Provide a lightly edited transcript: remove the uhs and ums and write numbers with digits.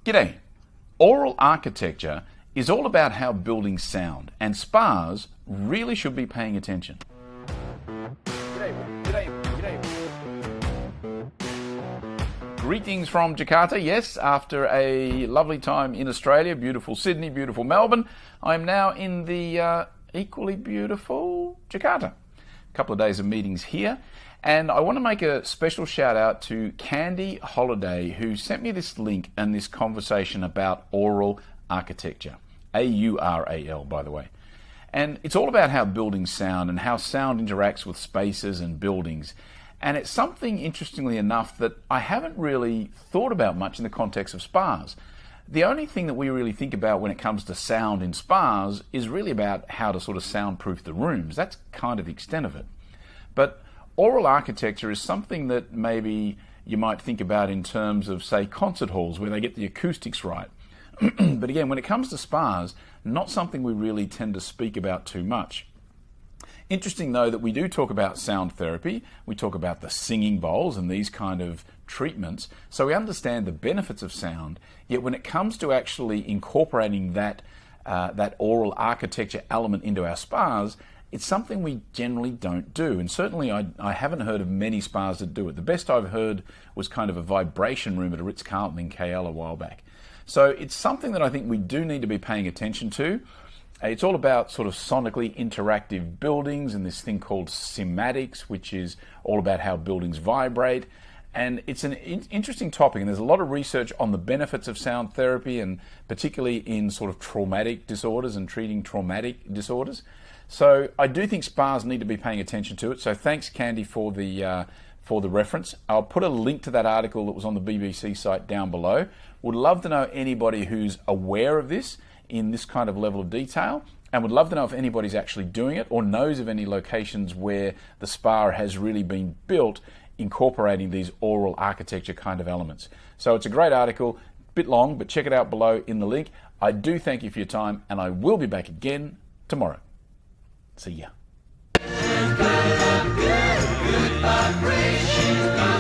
G'day. Aural architecture is all about how buildings sound, and spas really should be paying attention. Greetings from Jakarta. Yes, after a lovely time in Australia, beautiful Sydney, beautiful Melbourne, I'm now in the equally beautiful Jakarta. A couple of days of meetings here, and I want to make a special shout out to Candy Holladay, who sent me this link and this conversation about aural architecture. A-U-R-A-L, by the way. And it's all about how buildings sound and how sound interacts with spaces and buildings. And it's something, interestingly enough, that I haven't really thought about much in the context of spas. The only thing that we really think about when it comes to sound in spas is really about how to sort of soundproof the rooms. That's kind of the extent of it. But aural architecture is something that maybe you might think about in terms of, say, concert halls where they get the acoustics right. But again, when it comes to spas, not something we really tend to speak about too much. Interesting, though, that we do talk about sound therapy. We talk about the singing bowls and these kind of treatments. So we understand the benefits of sound. Yet when it comes to actually incorporating that aural architecture element into our spas, it's something we generally don't do. And certainly I haven't heard of many spas that do it. The best I've heard was kind of a vibration room at a Ritz-Carlton in KL a while back. So it's something that I think we do need to be paying attention to. It's all about sort of sonically interactive buildings and this thing called Cymatics, which is all about how buildings vibrate. And it's an interesting topic, and there's a lot of research on the benefits of sound therapy, and particularly in sort of traumatic disorders and treating traumatic disorders. So I do think spas need to be paying attention to it. So thanks, Candy, for the reference. I'll put a link to that article that was on the BBC site down below. Would love to know anybody who's aware of this in this kind of level of detail, and would love to know if anybody's actually doing it or knows of any locations where the spa has really been built incorporating these aural architecture kind of elements. So it's a great article, bit long, but check it out below in the link. I do thank you for your time, and I will be back again tomorrow. See ya. Good vibrations.